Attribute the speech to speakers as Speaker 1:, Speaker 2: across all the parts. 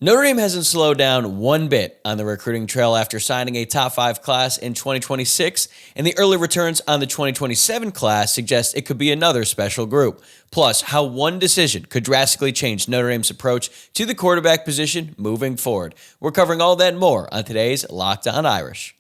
Speaker 1: Notre Dame hasn't slowed down one bit on the recruiting trail after signing a top 5 class in 2026, and the early returns on the 2027 class suggest it could be another special group. Plus, how one decision could drastically change Notre Dame's approach to the quarterback position moving forward. We're covering all that and more on today's Locked On Irish.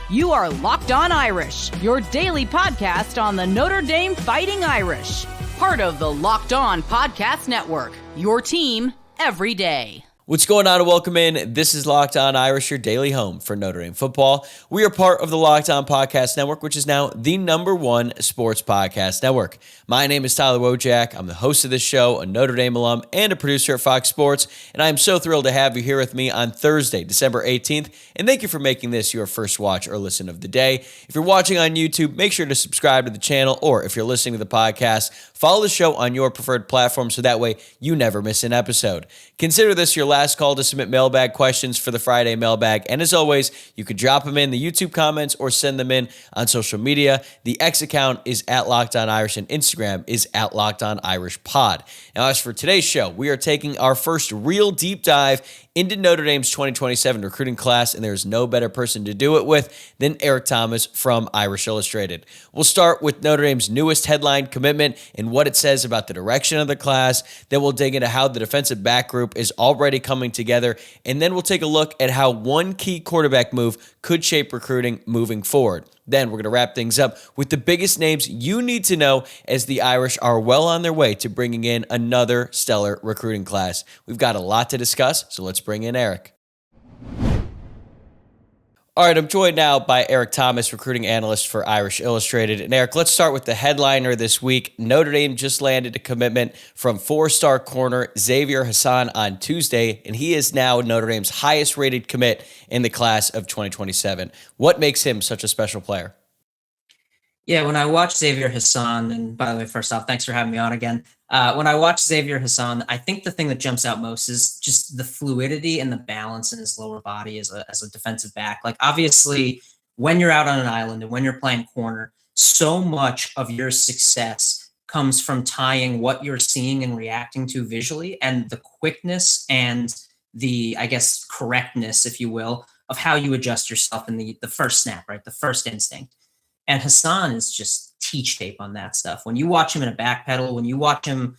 Speaker 2: You are Locked On Irish, your daily podcast on the Notre Dame Fighting Irish. Part of the Locked On Podcast Network, your team every day.
Speaker 1: What's going on, and welcome in. This is Locked On Irish, your daily home for Notre Dame football. We are part of the Locked On Podcast Network, which is now the #1 sports podcast network. My name is Tyler Wojciak. I'm the host of this show, a Notre Dame alum, and a producer at Fox Sports, and I am so thrilled to have you here with me on Thursday, December 18th, and thank you for making this your first watch or listen of the day. If you're watching on YouTube, make sure to subscribe to the channel, or if you're listening to the podcast, follow the show on your preferred platform so that way you never miss an episode. Consider this your last call to submit mailbag questions for the Friday mailbag. And as always, you could drop them in the YouTube comments or send them in on social media. The X account is at Locked On Irish and Instagram is at Locked On Irish Pod. Now, as for today's show, we are taking our first real deep dive into Notre Dame's 2027 recruiting class, and there's no better person to do it with than Eric Thomas from Irish Illustrated. We'll start with Notre Dame's newest headline commitment and what it says about the direction of the class. Then we'll dig into how the defensive back group is already coming together, and then we'll take a look at how one key quarterback move could shape recruiting moving forward. Then we're going to wrap things up with the biggest names you need to know as the Irish are well on their way to bringing in another stellar recruiting class. We've got a lot to discuss, so let's bring in Eric. All right, I'm joined now by Eric Thomas, recruiting analyst for Irish Illustrated. And Eric, let's start with the headliner this week. Notre Dame just landed a commitment from 4-star corner Xavier Hasan on Tuesday, and he is now Notre Dame's highest-rated commit in the class of 2027. What makes him such a special player?
Speaker 3: Yeah, when I watch Xavier Hasan, and by the way, first off, thanks for having me on again. When I watch Xavier Hasan, I think the thing that jumps out most is just the fluidity and the balance in his lower body as a defensive back. Like, obviously, when you're out on an island and when you're playing corner, so much of your success comes from tying what you're seeing and reacting to visually and the quickness and the, I guess, correctness, if you will, of how you adjust yourself in the first snap, right? The first instinct. And Hasan is just teach tape on that stuff. When you watch him in a backpedal, when you watch him,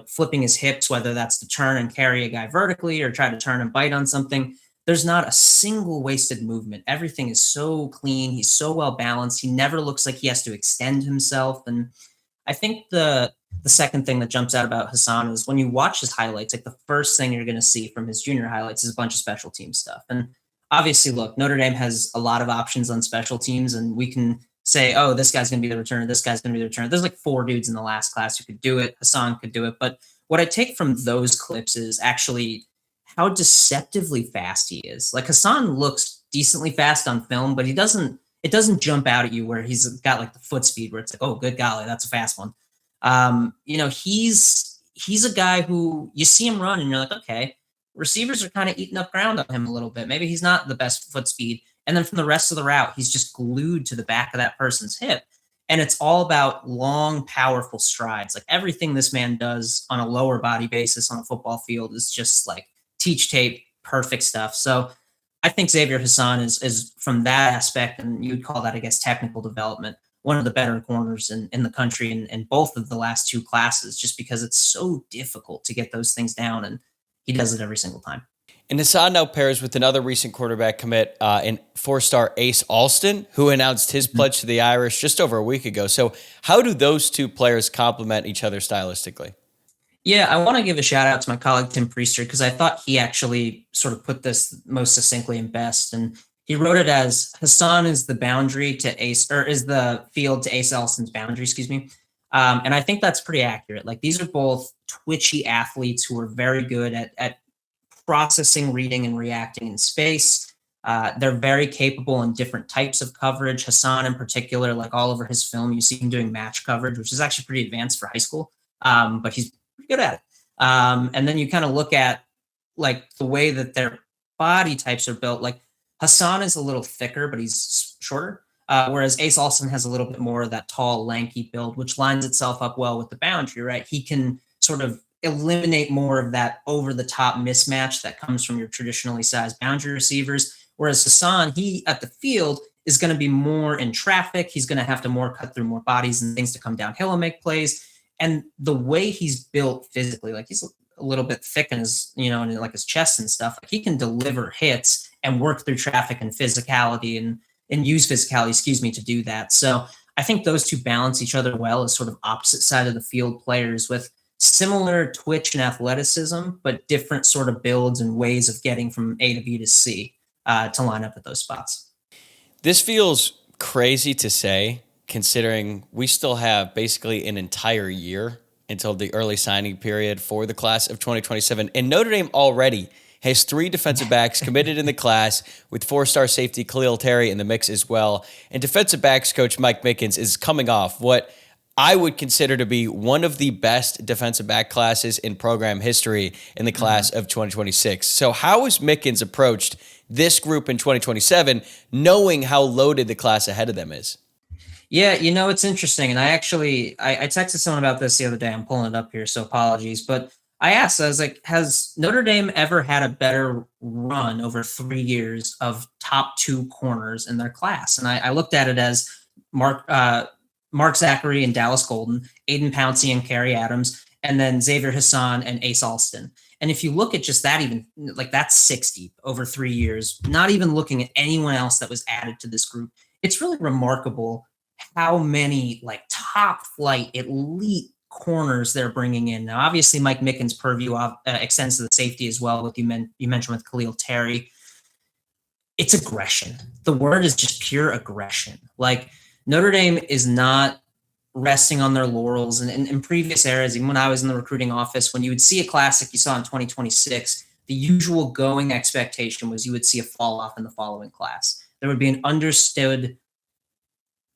Speaker 3: flipping his hips, whether that's to turn and carry a guy vertically or try to turn and bite on something, there's not a single wasted movement. Everything is so clean. He's so well balanced. He never looks like he has to extend himself. And I think the second thing that jumps out about Hasan is when you watch his highlights, like the first thing you're going to see from his junior highlights is a bunch of special team stuff. And obviously, look, Notre Dame has a lot of options on special teams, and we can say, oh, this guy's going to be the returner, this guy's going to be the returner. There's like 4 dudes in the last class who could do it. Hasan could do it. But what I take from those clips is actually how deceptively fast he is. Like, Hasan looks decently fast on film, but it doesn't jump out at you where he's got like the foot speed where it's like, oh, good golly, that's a fast one. He's a guy who you see him run and you're like, okay, receivers are kind of eating up ground on him a little bit. Maybe he's not the best foot speed. And then from the rest of the route, he's just glued to the back of that person's hip. And it's all about long, powerful strides. Like, everything this man does on a lower body basis on a football field is just like teach tape, perfect stuff. So I think Xavier Hasan is from that aspect, and you'd call that, I guess, technical development, one of the better corners in the country in both of the last 2 classes, just because it's so difficult to get those things down. And he does it every single time.
Speaker 1: And Hasan now pairs with another recent quarterback commit in 4-star Ace Alston, who announced his pledge to the Irish just over a week ago. So how do those 2 players complement each other stylistically?
Speaker 3: Yeah, I want to give a shout out to my colleague, Tim Priester, because I thought he actually sort of put this most succinctly and best. And he wrote it as Hasan is the boundary to Ace, or is the field to Ace Alston's boundary, excuse me. And I think that's pretty accurate. Like, these are both twitchy athletes who are very good at processing, reading, and reacting in space. They're very capable in different types of coverage. Hasan in particular, like all over his film, you see him doing match coverage, which is actually pretty advanced for high school, but he's pretty good at it. And then you kind of look at like the way that their body types are built. Like, Hasan is a little thicker, but he's shorter. Whereas Ace Alston has a little bit more of that tall, lanky build, which lines itself up well with the boundary, right? He can sort of eliminate more of that over-the-top mismatch that comes from your traditionally sized boundary receivers. Whereas Hasan, he at the field is going to be more in traffic. He's going to have to more cut through more bodies and things to come downhill and make plays. And the way he's built physically, like he's a little bit thick in his, in like his chest and stuff. Like he can deliver hits and work through traffic and physicality and use physicality, to do that. So I think those two balance each other well as sort of opposite side of the field players with similar twitch and athleticism, but different sort of builds and ways of getting from A to B to C to line up at those spots.
Speaker 1: This feels crazy to say, considering we still have basically an entire year until the early signing period for the class of 2027. And Notre Dame already has 3 defensive backs committed in the class, with 4-star safety Khalil Terry in the mix as well. And defensive backs coach Mike Mickens is coming off what I would consider to be one of the best defensive back classes in program history in the class of 2026. So how has Mickens approached this group in 2027, knowing how loaded the class ahead of them is?
Speaker 3: Yeah, it's interesting. And I texted someone about this the other day. I'm pulling it up here, so apologies. But I was like, has Notre Dame ever had a better run over 3 years of top 2 corners in their class? And I looked at it as Mark Zachary and Dallas Golden, Aiden Pouncey and Kerry Adams, and then Xavier Hasan and Ace Alston. And if you look at just that, even like that's 60 over 3 years, not even looking at anyone else that was added to this group, it's really remarkable how many like top flight elite corners they're bringing in. Now, obviously, Mike Mickens' purview extends to the safety as well, with you mentioned with Khalil Terry. It's aggression. The word is just pure aggression. Like Notre Dame is not resting on their laurels. And in previous eras, even when I was in the recruiting office, when you would see a classic you saw in 2026, the usual going expectation was you would see a fall off in the following class. There would be an understood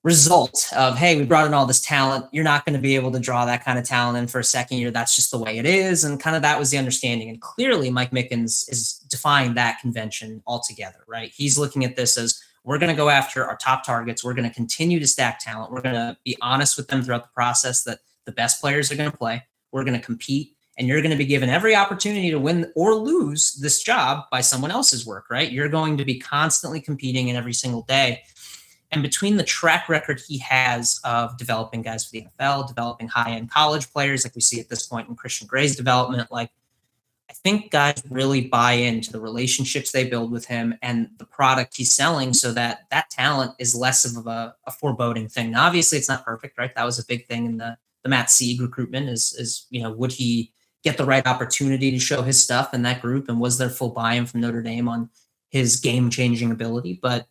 Speaker 3: result of, hey, we brought in all this talent. You're not going to be able to draw that kind of talent in for a second year. That's just the way it is. And kind of that was the understanding. And clearly Mike Mickens is defying that convention altogether, right? He's looking at this as, we're going to go after our top targets. We're going to continue to stack talent. We're going to be honest with them throughout the process that the best players are going to play. We're going to compete, and you're going to be given every opportunity to win or lose this job by someone else's work, right? You're going to be constantly competing in every single day. And between the track record he has of developing guys for the NFL, developing high-end college players, like we see at this point in Christian Gray's development, like I think guys really buy into the relationships they build with him and the product he's selling, so that that talent is less of a foreboding thing. Now, obviously, it's not perfect, right? That was a big thing in the Matt Sieg recruitment is would he get the right opportunity to show his stuff in that group, and was there full buy-in from Notre Dame on his game-changing ability? But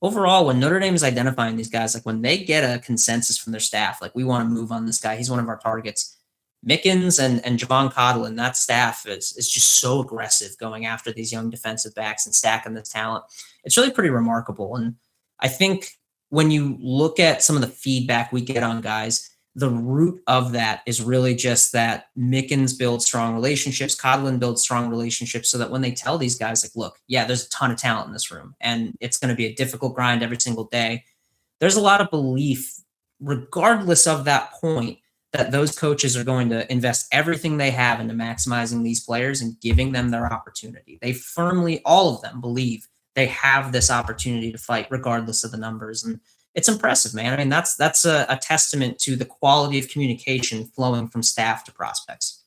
Speaker 3: overall, when Notre Dame is identifying these guys, like when they get a consensus from their staff, like we want to move on this guy, he's one of our targets. Mickens and Javon Codlin, that staff is just so aggressive going after these young defensive backs and stacking this talent. It's really pretty remarkable. And I think when you look at some of the feedback we get on guys, the root of that is really just that Mickens builds strong relationships, Codlin builds strong relationships, so that when they tell these guys, like, look, yeah, there's a ton of talent in this room, and it's going to be a difficult grind every single day, there's a lot of belief, regardless of that point, that those coaches are going to invest everything they have into maximizing these players and giving them their opportunity. They firmly, all of them, believe they have this opportunity to fight regardless of the numbers. And it's impressive, man. I mean, that's a testament to the quality of communication flowing from staff to prospects.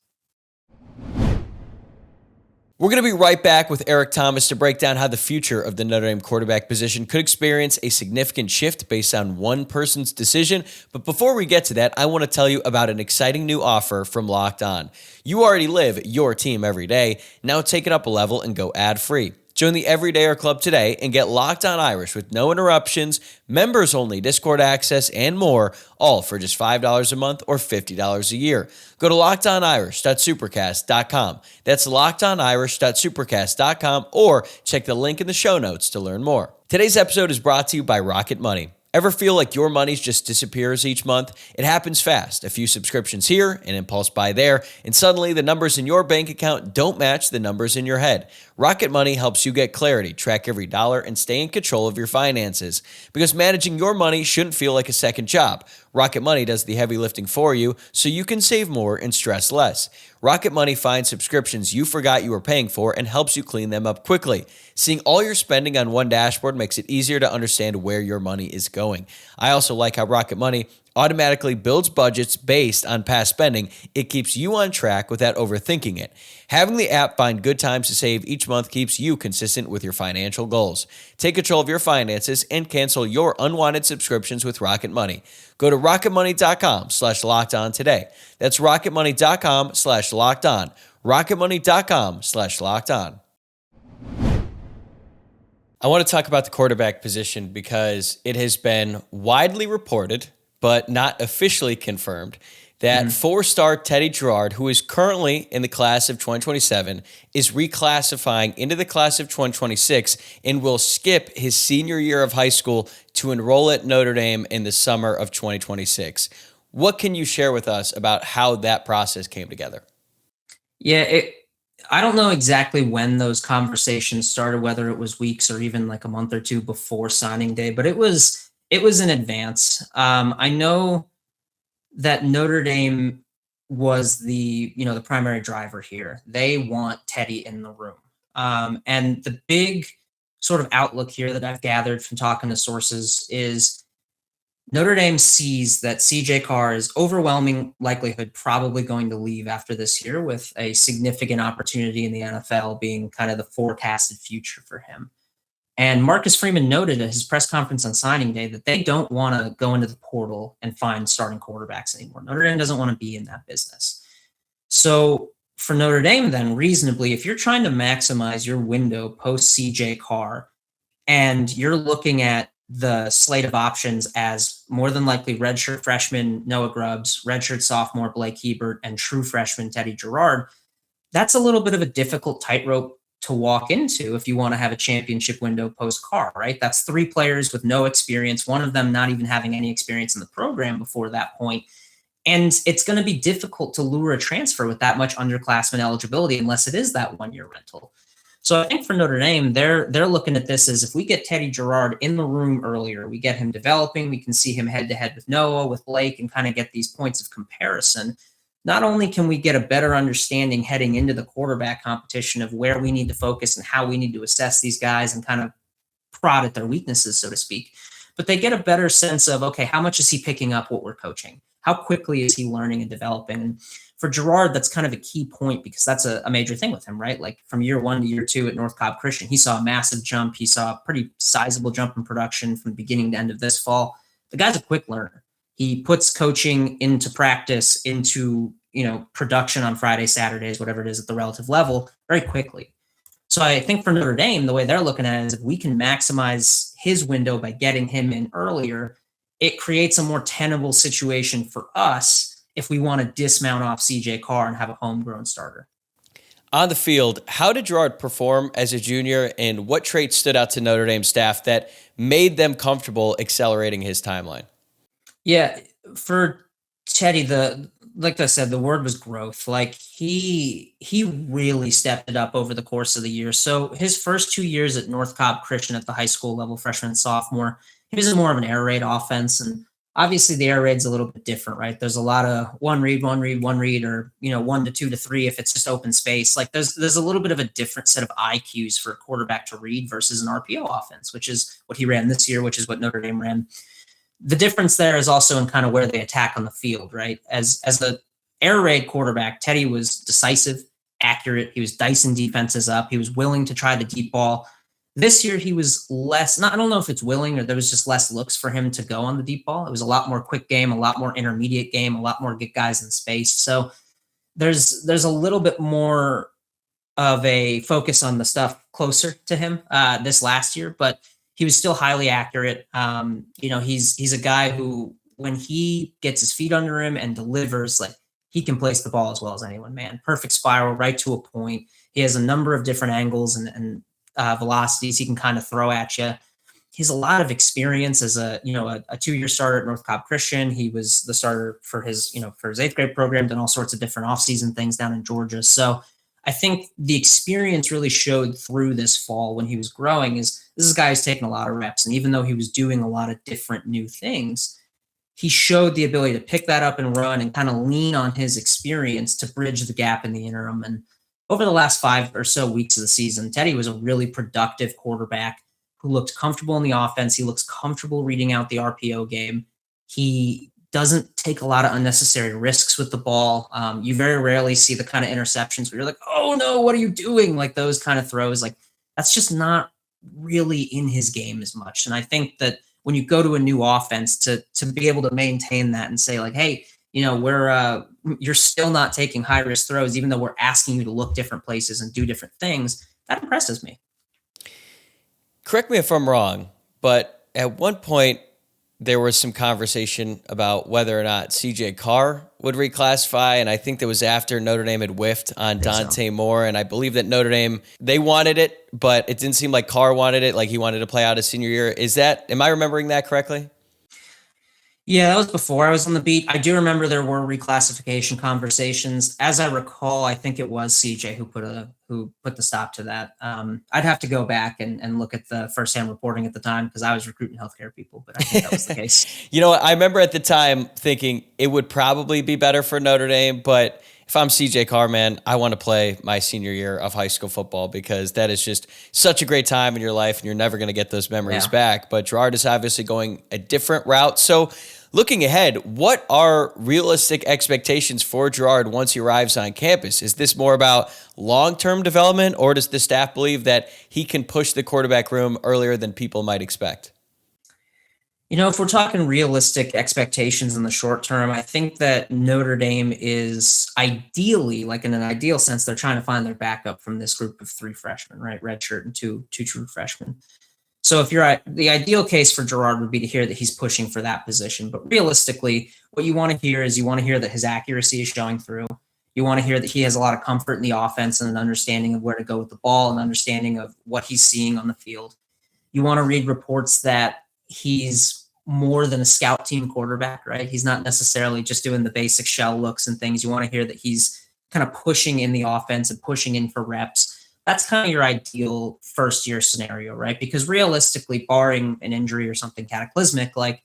Speaker 1: We're going to be right back with Eric Thomas to break down how the future of the Notre Dame quarterback position could experience a significant shift based on one person's decision. But before we get to that, I want to tell you about an exciting new offer from Locked On. You already live your team every day. Now take it up a level and go ad-free. Join the Everydayer Club today and get Locked On Irish with no interruptions, members-only Discord access, and more, all for just $5 a month or $50 a year. Go to LockedOnIrish.supercast.com. That's LockedOnIrish.supercast.com, or check the link in the show notes to learn more. Today's episode is brought to you by Rocket Money. Ever feel like your money just disappears each month? It happens fast. A few subscriptions here, an impulse buy there, and suddenly the numbers in your bank account don't match the numbers in your head. Rocket Money helps you get clarity, track every dollar, and stay in control of your finances. Because managing your money shouldn't feel like a second job. Rocket Money does the heavy lifting for you so you can save more and stress less. Rocket Money finds subscriptions you forgot you were paying for and helps you clean them up quickly. Seeing all your spending on one dashboard makes it easier to understand where your money is going. I also like how Rocket Money automatically builds budgets based on past spending. It keeps you on track without overthinking it. Having the app find good times to save each month keeps you consistent with your financial goals. Take control of your finances and cancel your unwanted subscriptions with Rocket Money. Go to rocketmoney.com/lockedon today. That's rocketmoney.com/lockedon. rocketmoney.com/lockedon. I want to talk about the quarterback position because it has been widely reported, but not officially confirmed, that four-star Teddy Jarrard, who is currently in the class of 2027, is reclassifying into the class of 2026 and will skip his senior year of high school to enroll at Notre Dame in the summer of 2026. What can you share with us about how that process came together?
Speaker 3: Yeah, I don't know exactly when those conversations started, whether it was weeks or even like a month or two before signing day, but it was in advance. I know that Notre Dame was the primary driver here. They want Teddy in the room. And the big sort of outlook here that I've gathered from talking to sources is Notre Dame sees that CJ Carr is overwhelming likelihood probably going to leave after this year, with a significant opportunity in the NFL being kind of the forecasted future for him. And Marcus Freeman noted at his press conference on signing day that they don't want to go into the portal and find starting quarterbacks anymore. Notre Dame doesn't want to be in that business. So for Notre Dame, then, reasonably, if you're trying to maximize your window post CJ Carr and you're looking at the slate of options as more than likely redshirt freshman Noah Grubbs, redshirt sophomore Blake Hebert, and true freshman Teddy Jarrard, that's a little bit of a difficult tightrope to walk into if you want to have a championship window post Carr, right? That's three players with no experience, one of them not even having any experience in the program before that point. And it's going to be difficult to lure a transfer with that much underclassmen eligibility unless it is that one-year rental. So I think for Notre Dame, they're looking at this as, if we get Teddy Jarrard in the room earlier, we get him developing, we can see him head-to-head with Noah, with Blake, and kind of get these points of comparison. Not only can we get a better understanding heading into the quarterback competition of where we need to focus and how we need to assess these guys and kind of prod at their weaknesses, so to speak, but they get a better sense of, okay, how much is he picking up what we're coaching? How quickly is he learning and developing? And for Jarrard, that's kind of a key point because that's a major thing with him, right? Like from year one to year two at North Cobb Christian, he saw a massive jump. He saw a pretty sizable jump in production from beginning to end of this fall. The guy's a quick learner. He puts coaching into practice, into production on Fridays, Saturdays, whatever it is at the relative level, very quickly. So I think for Notre Dame, the way they're looking at it is, if we can maximize his window by getting him in earlier, it creates a more tenable situation for us if we want to dismount off CJ Carr and have a homegrown starter.
Speaker 1: On the field, how did Jarrard perform as a junior, and what traits stood out to Notre Dame staff that made them comfortable accelerating his timeline?
Speaker 3: Yeah, for Teddy, like I said, the word was growth. Like he really stepped it up over the course of the year. So his first 2 years at North Cobb Christian at the high school level, freshman and sophomore, he was in more of an air raid offense. And obviously the air raid's a little bit different, right? There's a lot of one read, or 1 to 2 to 3 if it's just open space. Like there's a little bit of a different set of IQs for a quarterback to read versus an RPO offense, which is what he ran this year, which is what Notre Dame ran. The difference there is also in kind of where they attack on the field, right? As the air raid quarterback, Teddy was decisive, accurate. He was dicing defenses up. He was willing to try the deep ball. This year, he was less, I don't know if it's willing or there was just less looks for him to go on the deep ball. It was a lot more quick game, a lot more intermediate game, a lot more get guys in space. So there's a little bit more of a focus on the stuff closer to him this last year, but he was still highly accurate. He's a guy who, when he gets his feet under him and delivers, like he can place the ball as well as anyone, man. Perfect spiral, right to a point. He has a number of different angles and velocities he can kind of throw at you. he has a lot of experience as a 2-year starter at North Cobb Christian. He was the starter for his 8th grade program, done all sorts of different offseason things down in Georgia. So I think the experience really showed through this fall when he was growing. This is a guy who's taken a lot of reps. And even though he was doing a lot of different new things, he showed the ability to pick that up and run and kind of lean on his experience to bridge the gap in the interim. And over the last 5 or so weeks of the season, Teddy was a really productive quarterback who looked comfortable in the offense. He looks comfortable reading out the RPO game. He doesn't take a lot of unnecessary risks with the ball. You very rarely see the kind of interceptions where you're like, oh no, what are you doing? Like those kind of throws, like that's just not really in his game as much. And I think that when you go to a new offense to be able to maintain that and say like, hey, you're still not taking high risk throws, even though we're asking you to look different places and do different things, that impresses me.
Speaker 1: Correct me if I'm wrong, but at one point there was some conversation about whether or not CJ Carr would reclassify, and I think that was after Notre Dame had whiffed on Dante Moore, and I believe that Notre Dame, they wanted it, but it didn't seem like Carr wanted it, like he wanted to play out his senior year. Am I remembering that correctly?
Speaker 3: Yeah, that was before I was on the beat. I do remember there were reclassification conversations. As I recall, I think it was CJ who put the stop to that. I'd have to go back and look at the firsthand reporting at the time because I was recruiting healthcare people, but I think that was the case.
Speaker 1: I remember at the time thinking it would probably be better for Notre Dame, but if I'm CJ Carr, man, I want to play my senior year of high school football because that is just such a great time in your life and you're never going to get those memories back. But Jarrard is obviously going a different route. So looking ahead, what are realistic expectations for Jarrard once he arrives on campus? Is this more about long-term development, or does the staff believe that he can push the quarterback room earlier than people might expect?
Speaker 3: If we're talking realistic expectations in the short term, I think that Notre Dame is ideally, like in an ideal sense, they're trying to find their backup from this group of 3 freshmen, right? Redshirt and two true freshmen. So if the ideal case for Jarrard would be to hear that he's pushing for that position. But realistically, what you want to hear is that his accuracy is showing through. You want to hear that he has a lot of comfort in the offense and an understanding of where to go with the ball and understanding of what he's seeing on the field. You want to read reports that he's more than a scout team quarterback, right? He's not necessarily just doing the basic shell looks and things. You want to hear that he's kind of pushing in the offense and pushing in for reps. That's kind of your ideal first year scenario, right? Because realistically, barring an injury or something cataclysmic, like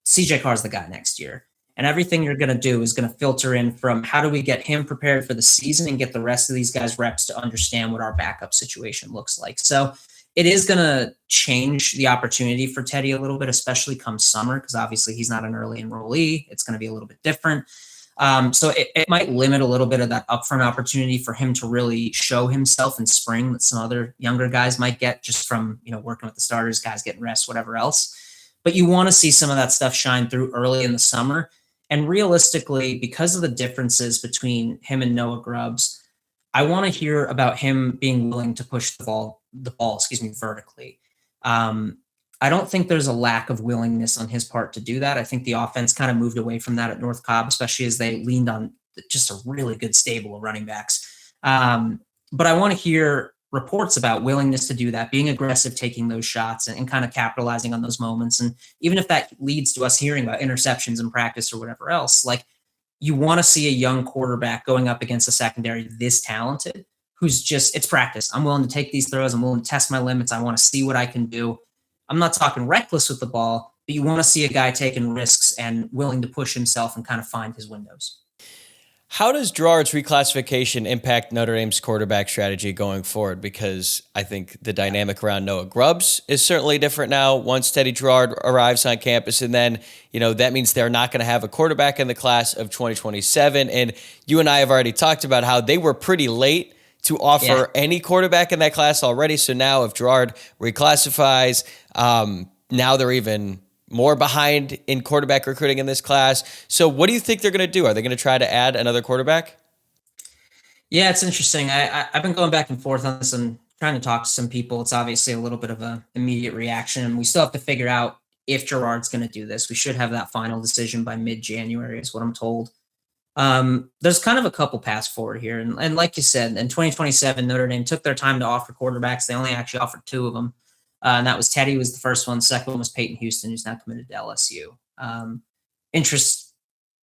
Speaker 3: CJ Carr's the guy next year. And everything you're going to do is going to filter in from how do we get him prepared for the season and get the rest of these guys reps to understand what our backup situation looks like. So it is going to change the opportunity for Teddy a little bit, especially come summer, because obviously he's not an early enrollee. It's going to be a little bit different. So it might limit a little bit of that upfront opportunity for him to really show himself in spring that some other younger guys might get just from, working with the starters, guys getting rest, whatever else. But you want to see some of that stuff shine through early in the summer. And realistically, because of the differences between him and Noah Grubbs, I want to hear about him being willing to push the ball, vertically. I don't think there's a lack of willingness on his part to do that. I think the offense kind of moved away from that at North Cobb, especially as they leaned on just a really good stable of running backs. But I want to hear reports about willingness to do that, being aggressive, taking those shots and kind of capitalizing on those moments. And even if that leads to us hearing about interceptions in practice or whatever else, like you want to see a young quarterback going up against a secondary this talented, who's just, it's practice. I'm willing to take these throws. I'm willing to test my limits. I want to see what I can do. I'm not talking reckless with the ball, but you want to see a guy taking risks and willing to push himself and kind of find his windows.
Speaker 1: How does Jarrard's reclassification impact Notre Dame's quarterback strategy going forward? Because I think the dynamic around Noah Grubbs is certainly different now once Teddy Jarrard arrives on campus. And then, that means they're not going to have a quarterback in the class of 2027. And you and I have already talked about how they were pretty late to offer any quarterback in that class already. So now if Jarrard reclassifies, now they're even more behind in quarterback recruiting in this class. So what do you think they're going to do? Are they going to try to add another quarterback?
Speaker 3: Yeah, it's interesting. I've been going back and forth on this and trying to talk to some people. It's obviously a little bit of an immediate reaction. We still have to figure out if Jarrard's going to do this. We should have that final decision by mid-January is what I'm told. There's kind of a couple paths forward here. And like you said, in 2027, Notre Dame took their time to offer quarterbacks. They only actually offered 2 of them. And that was Teddy was the first one. Second one was Peyton Houston, who's now committed to LSU. Interest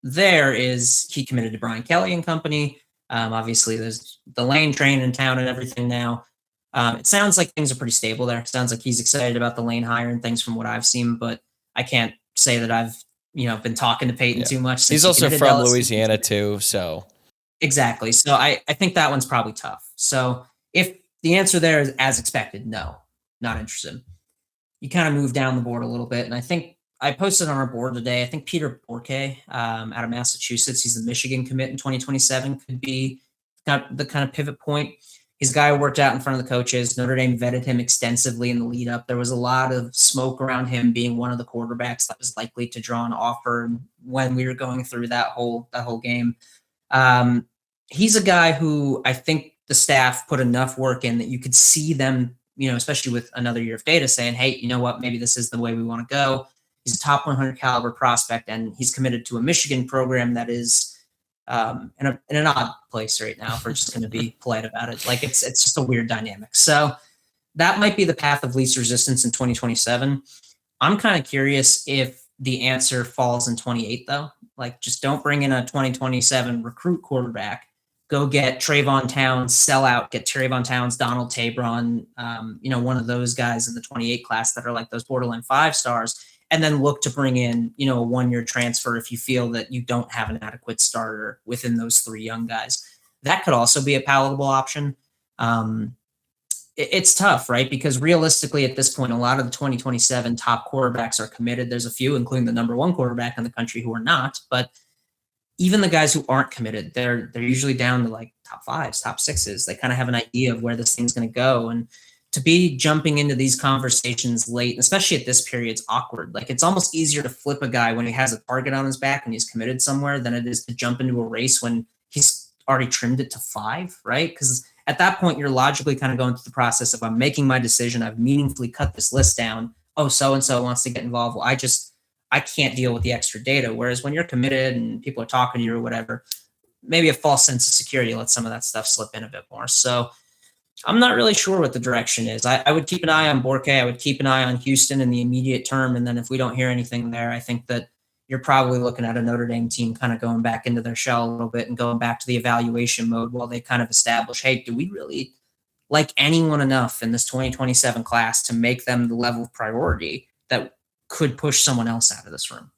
Speaker 3: there is he committed to Brian Kelly and company. Obviously, there's the Lane train in town and everything now. It sounds like things are pretty stable there. It sounds like he's excited about the Lane hire and things from what I've seen, but I can't say that I've been talking to Peyton too much.
Speaker 1: He's also from Louisiana too, so
Speaker 3: exactly. So I think that one's probably tough. So if the answer there is as expected, no, not interested. You kind of move down the board a little bit, and I think I posted on our board today. I think Peter Borke out of Massachusetts, he's the Michigan commit in 2027, could be the kind of pivot point. He's a guy who worked out in front of the coaches. Notre Dame vetted him extensively in the lead up. There was a lot of smoke around him being one of the quarterbacks that was likely to draw an offer when we were going through that whole game. He's a guy who I think the staff put enough work in that you could see them, especially with another year of data saying, hey, you know what, maybe this is the way we want to go. He's a top 100 caliber prospect, and he's committed to a Michigan program that is in an odd place right now, if we're just going to be polite about it. Like it's just a weird dynamic. So that might be the path of least resistance in 2027. I'm kind of curious if the answer falls in 28 though. Like just don't bring in a 2027 recruit quarterback. Go get Trayvon Towns, sell out, get Trayvon Towns, Donald Tabron, one of those guys in the 28 class that are like those borderline 5 stars. And then look to bring in, a 1-year transfer if you feel that you don't have an adequate starter within those 3 young guys. That could also be a palatable option. It's tough, right? Because realistically, at this point, a lot of the 2027 top quarterbacks are committed. There's a few, including the number 1 quarterback in the country, who are not. But even the guys who aren't committed, they're usually down to like top 5s, top 6s. They kind of have an idea of where this thing's going to go. And to be jumping into these conversations late, especially at this period, it's awkward. Like it's almost easier to flip a guy when he has a target on his back and he's committed somewhere than it is to jump into a race when he's already trimmed it to 5, right? Because at that point, you're logically kind of going through the process of I'm making my decision. I've meaningfully cut this list down. Oh, so-and-so wants to get involved. Well, I can't deal with the extra data. Whereas when you're committed and people are talking to you or whatever, maybe a false sense of security lets some of that stuff slip in a bit more. So I'm not really sure what the direction is. I would keep an eye on Borke. I would keep an eye on Houston in the immediate term. And then if we don't hear anything there, I think that you're probably looking at a Notre Dame team kind of going back into their shell a little bit and going back to the evaluation mode while they kind of establish, hey, do we really like anyone enough in this 2027 class to make them the level of priority that could push someone else out of this room?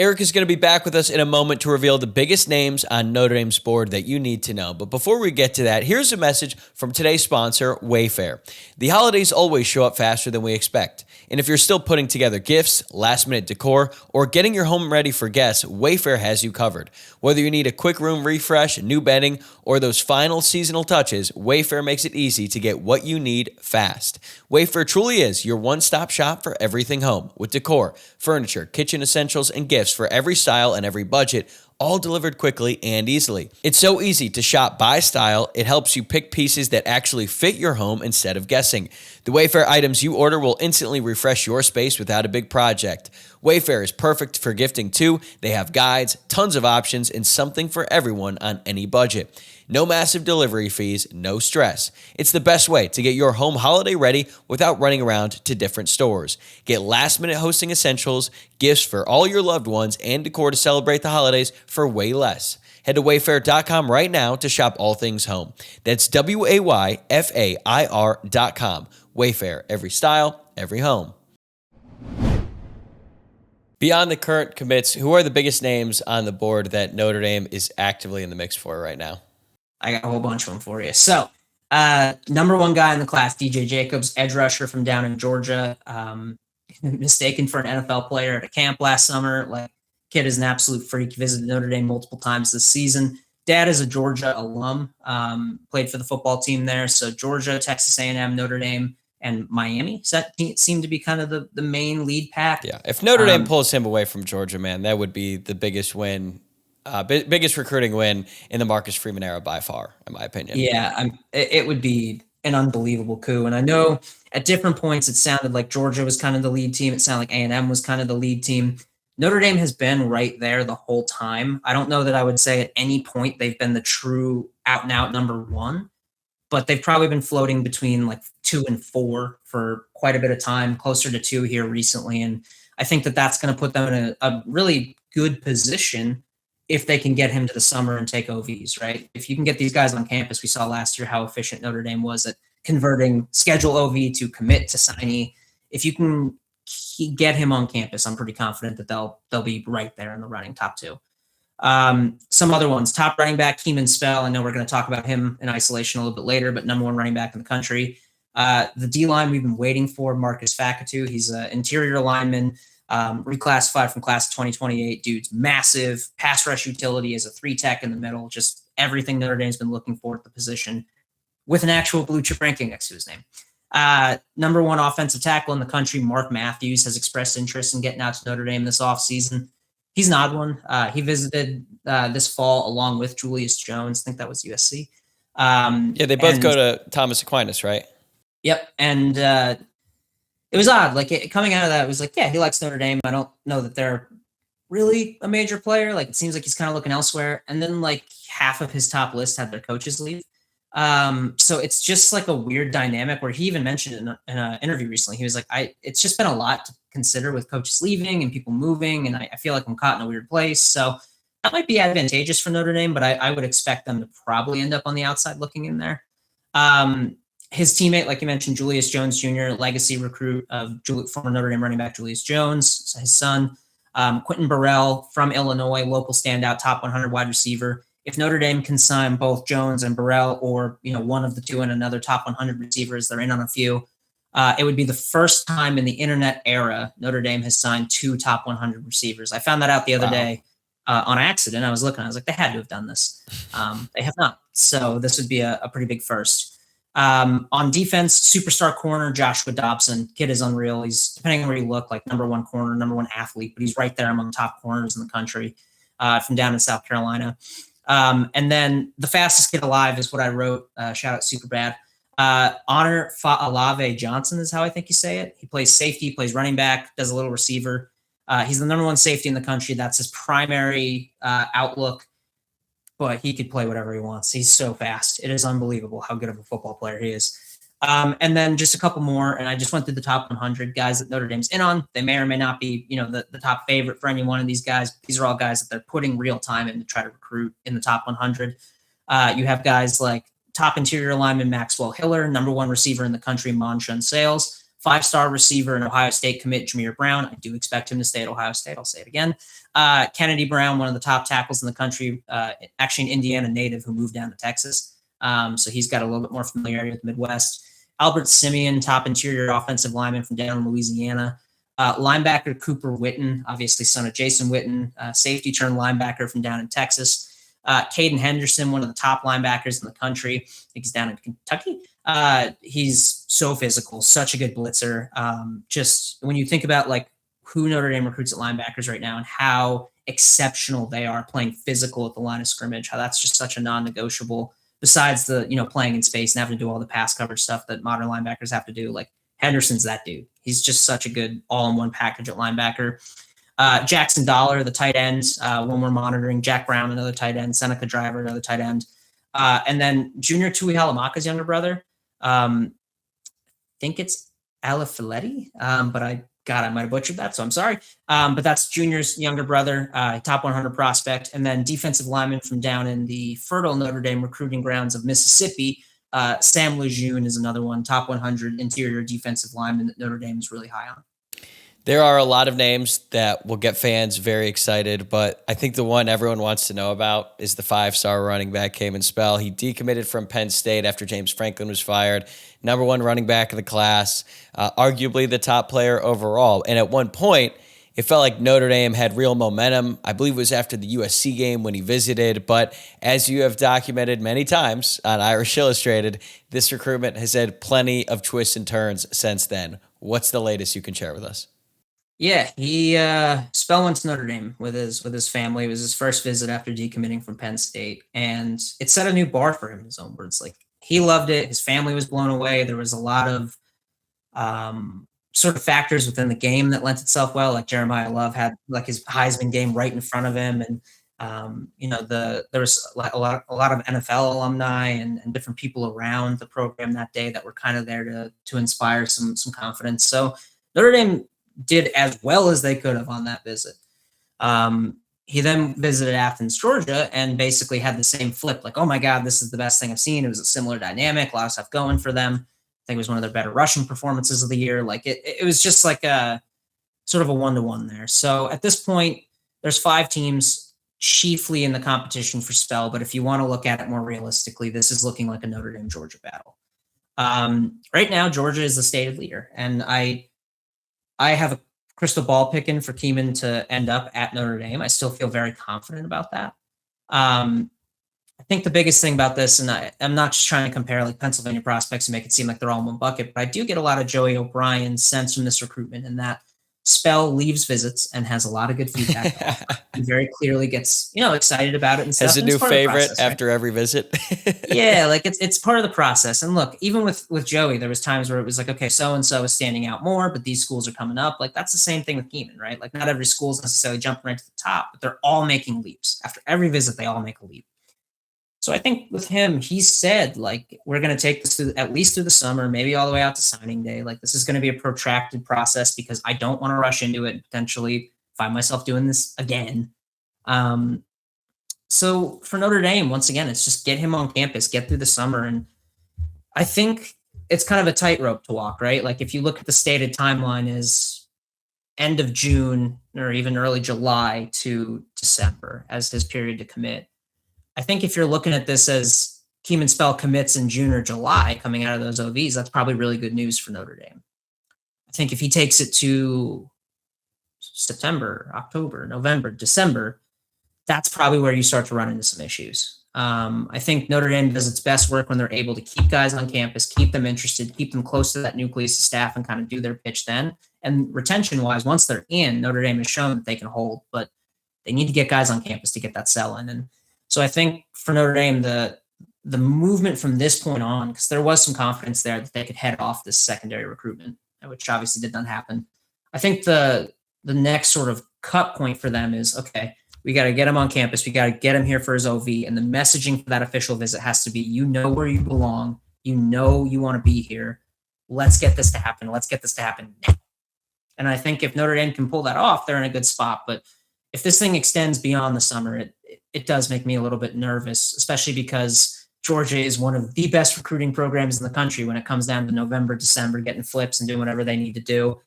Speaker 1: Eric is going to be back with us in a moment to reveal the biggest names on Notre Dame's board that you need to know. But before we get to that, here's a message from today's sponsor, Wayfair. The holidays always show up faster than we expect. And if you're still putting together gifts, last-minute decor, or getting your home ready for guests, Wayfair has you covered. Whether you need a quick room refresh, new bedding, or those final seasonal touches, Wayfair makes it easy to get what you need fast. Wayfair truly is your one-stop shop for everything home, with decor, furniture, kitchen essentials, and gifts for every style and every budget, all delivered quickly and easily. It's so easy to shop by style. It helps you pick pieces that actually fit your home instead of guessing. The Wayfair items you order will instantly refresh your space without a big project. Wayfair is perfect for gifting too. They have guides, tons of options, and something for everyone on any budget. No massive delivery fees, no stress. It's the best way to get your home holiday ready without running around to different stores. Get last-minute hosting essentials, gifts for all your loved ones, and decor to celebrate the holidays for way less. Head to wayfair.com right now to shop all things home. That's WAYFAIR.com. Wayfair, every style, every home. Beyond the current commits, who are the biggest names on the board that Notre Dame is actively in the mix for right now?
Speaker 3: I got a whole bunch of them for you. So, number 1 guy in the class, DJ Jacobs, edge rusher from down in Georgia, mistaken for an NFL player at a camp last summer. Like, kid is an absolute freak. Visited Notre Dame multiple times this season. Dad is a Georgia alum, played for the football team there. So Georgia, Texas A&M, Notre Dame, and Miami seem to be kind of the main lead pack.
Speaker 1: Yeah, if Notre Dame pulls him away from Georgia, man, that would be the biggest win. Biggest recruiting win in the Marcus Freeman era by far, in my opinion.
Speaker 3: Yeah, it would be an unbelievable coup. And I know at different points it sounded like Georgia was kind of the lead team. It sounded like A&M was kind of the lead team. Notre Dame has been right there the whole time. I don't know that I would say at any point they've been the true out-and-out number 1, but they've probably been floating between like 2 and 4 for quite a bit of time, closer to 2 here recently. And I think that that's going to put them in a really good position if they can get him to the summer and take OVs, right? If you can get these guys on campus, we saw last year how efficient Notre Dame was at converting schedule OV to commit to signee. If you can get him on campus, I'm pretty confident that they'll be right there in the running, top 2. Some other ones, top running back, Keenan Spell. I know we're going to talk about him in isolation a little bit later, but number 1 running back in the country. The D-line we've been waiting for, Marcus Fakatu. He's an interior lineman, reclassified from class of 2028. Dude's massive, pass rush utility as a 3-tech in the middle, just everything Notre Dame's been looking for at the position with an actual blue chip ranking next to his name. Number 1 offensive tackle in the country, Mark Matthews, has expressed interest in getting out to Notre Dame this offseason. He's an odd one. He visited this fall along with Julius Jones. I think that was USC.
Speaker 1: They both go to Thomas Aquinas, right?
Speaker 3: Yep. And it was odd. Like coming out of that, it was like, yeah, he likes Notre Dame. I don't know that they're really a major player. Like it seems like he's kind of looking elsewhere. And then like half of his top list had their coaches leave. So it's just like a weird dynamic where he even mentioned it in an interview recently. He was like, it's just been a lot to consider with coaches leaving and people moving. And I feel like I'm caught in a weird place. So that might be advantageous for Notre Dame, but I would expect them to probably end up on the outside looking in there. His teammate, like you mentioned, Julius Jones Jr., legacy recruit of former Notre Dame running back Julius Jones, his son, Quentin Burrell from Illinois, local standout, top 100 wide receiver. If Notre Dame can sign both Jones and Burrell, or one of the two and another top 100 receivers, they're in on a few. It would be the first time in the internet era Notre Dame has signed 2 top 100 receivers. I found that out the other day on accident. I was looking, I was like, they had to have done this. They have not. So this would be a pretty big first. On defense, superstar corner Joshua Dobson. Kid is unreal. He's, depending on where you look, like number 1 corner, number 1 athlete, but he's right there among top corners in the country from down in South Carolina. And then the fastest kid alive is what I wrote. Shout out Superbad. Honor Fa'alave Johnson is how I think you say it. He plays safety, plays running back, does a little receiver. He's the number 1 safety in the country. That's his primary outlook, but he could play whatever he wants. He's so fast. It is unbelievable how good of a football player he is. And then just a couple more, and I just went through the top 100 guys that Notre Dame's in on. They may or may not be, the top favorite for any one of these guys. These are all guys that they're putting real time in to try to recruit in the top 100. You have guys like top interior lineman Maxwell Hiller, number 1 receiver in the country, Monshun Sales, 5-star receiver and Ohio State commit Jameer Brown. I do expect him to stay at Ohio State. I'll say it again. Kennedy Brown, one of the top tackles in the country, actually an Indiana native who moved down to Texas. So he's got a little bit more familiarity with the Midwest. Albert Simeon, top interior offensive lineman from down in Louisiana. Linebacker Cooper Witten, obviously son of Jason Witten, safety turned linebacker from down in Texas. Caden Henderson, one of the top linebackers in the country. I think he's down in Kentucky. He's so physical, such a good blitzer. Just when you think about like who Notre Dame recruits at linebackers right now and how exceptional they are playing physical at the line of scrimmage, how that's just such a non-negotiable. Besides the, playing in space and having to do all the pass coverage stuff that modern linebackers have to do, like Henderson's that dude. He's just such a good all-in-one package at linebacker. Jackson Dollar, the tight end, when we're monitoring. Jack Brown, another tight end. Seneca Driver, another tight end. And then Junior Tui Halamaka's younger brother. I think it's Alafiletti, but I might have butchered that, so I'm sorry. But that's Junior's younger brother, top 100 prospect. And then defensive lineman from down in the fertile Notre Dame recruiting grounds of Mississippi, Sam Lejeune is another one, top 100 interior defensive lineman that Notre Dame is really high on.
Speaker 1: There are a lot of names that will get fans very excited, but I think the one everyone wants to know about is the 5-star running back, Keenan Spell. He decommitted from Penn State after James Franklin was fired. Number 1 running back in the class, arguably the top player overall. And at one point, it felt like Notre Dame had real momentum. I believe it was after the USC game when he visited. But as you have documented many times on Irish Illustrated, this recruitment has had plenty of twists and turns since then. What's the latest you can share with us?
Speaker 3: Yeah, he Spell went to Notre Dame with his family. It was his first visit after decommitting from Penn State, and it set a new bar for him. In his own words, like he loved it. His family was blown away. There was a lot of sort of factors within the game that lent itself well. Like Jeremiah Love had like his Heisman game right in front of him, and There was a lot of NFL alumni and different people around the program that day that were kind of there to inspire some confidence. So Notre Dame did as well as they could have on that visit. He then visited Athens, Georgia, and basically had the same flip, like, oh my God, this is the best thing I've seen. It was a similar dynamic, a lot of stuff going for them. I think it was one of their better rushing performances of the year. Like it was just like a sort of a 1-to-1 there. So at this point, there's 5 teams chiefly in the competition for spell. But if you want to look at it more realistically, this is looking like a Notre Dame Georgia battle. Right now, Georgia is the stated leader, and I have a crystal ball picking for Keeman to end up at Notre Dame. I still feel very confident about that. I think the biggest thing about this, and I'm not just trying to compare like Pennsylvania prospects and make it seem like they're all in one bucket, but I do get a lot of Joey O'Brien's sense from this recruitment in that Spell leaves visits and has a lot of good feedback. He very clearly gets, excited about it and stuff.
Speaker 1: Has a new favorite after every visit.
Speaker 3: Yeah, like it's part of the process. And look, even with Joey, there was times where it was like, okay, so-and-so is standing out more, but these schools are coming up. Like that's the same thing with Keeman, right? Like not every school is necessarily jumping right to the top, but they're all making leaps. After every visit, they all make a leap. So I think with him, he said, like, we're going to take this at least through the summer, maybe all the way out to signing day. Like, this is going to be a protracted process because I don't want to rush into it and potentially find myself doing this again. So for Notre Dame, once again, it's just get him on campus, get through the summer. And I think it's kind of a tightrope to walk, right? Like, if you look at the stated timeline is end of June or even early July to December as his period to commit. I think if you're looking at this as Keeman Spell commits in June or July coming out of those OVs, that's probably really good news for Notre Dame. I think if he takes it to September, October, November, December, that's probably where you start to run into some issues. I think Notre Dame does its best work when they're able to keep guys on campus, keep them interested, keep them close to that nucleus of staff and kind of do their pitch then. And retention-wise, once they're in, Notre Dame has shown that they can hold, but they need to get guys on campus to get that sell in. And so I think for Notre Dame, the movement from this point on, because there was some confidence there that they could head off this secondary recruitment, which obviously did not happen. I think the next sort of cut point for them is, okay, we got to get him on campus. We got to get him here for his OV. And the messaging for that official visit has to be, you know where you belong. You know you want to be here. Let's get this to happen. Let's get this to happen now. And I think if Notre Dame can pull that off, they're in a good spot. But if this thing extends beyond the summer, it does make me a little bit nervous, especially because Georgia is one of the best recruiting programs in the country when it comes down to November, December, getting flips and doing whatever they need to do.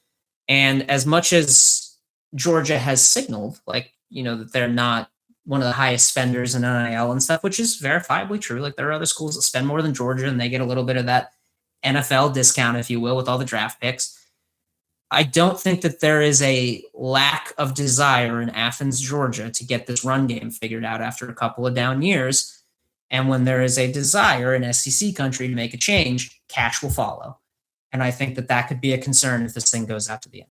Speaker 3: And as much as Georgia has signaled, like, that they're not one of the highest spenders in NIL and stuff, which is verifiably true. Like there are other schools that spend more than Georgia and they get a little bit of that NFL discount, if you will, with all the draft picks. I don't think that there is a lack of desire in Athens, Georgia to get this run game figured out after a couple of down years. And when there is a desire in SEC country to make a change, cash will follow. And I think that could be a concern if this thing goes out to the end.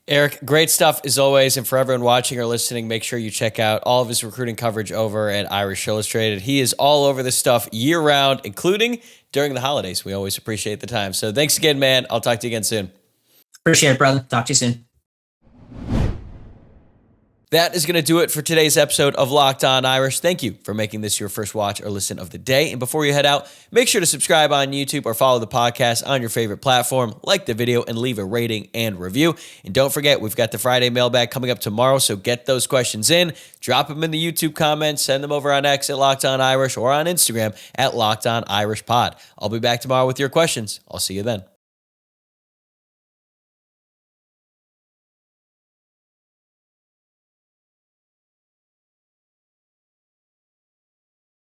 Speaker 1: Eric, great stuff as always. And for everyone watching or listening, make sure you check out all of his recruiting coverage over at Irish Illustrated. He is all over this stuff year round, including during the holidays. We always appreciate the time. So thanks again, man. I'll talk to you again soon.
Speaker 3: Appreciate it, brother. Talk to you soon.
Speaker 1: That is going to do it for today's episode of Locked On Irish. Thank you for making this your first watch or listen of the day. And before you head out, make sure to subscribe on YouTube or follow the podcast on your favorite platform, like the video, and leave a rating and review. And don't forget, we've got the Friday mailbag coming up tomorrow, so get those questions in. Drop them in the YouTube comments, send them over on X at Locked On Irish or on Instagram at Locked On Irish Pod. I'll be back tomorrow with your questions. I'll see you then.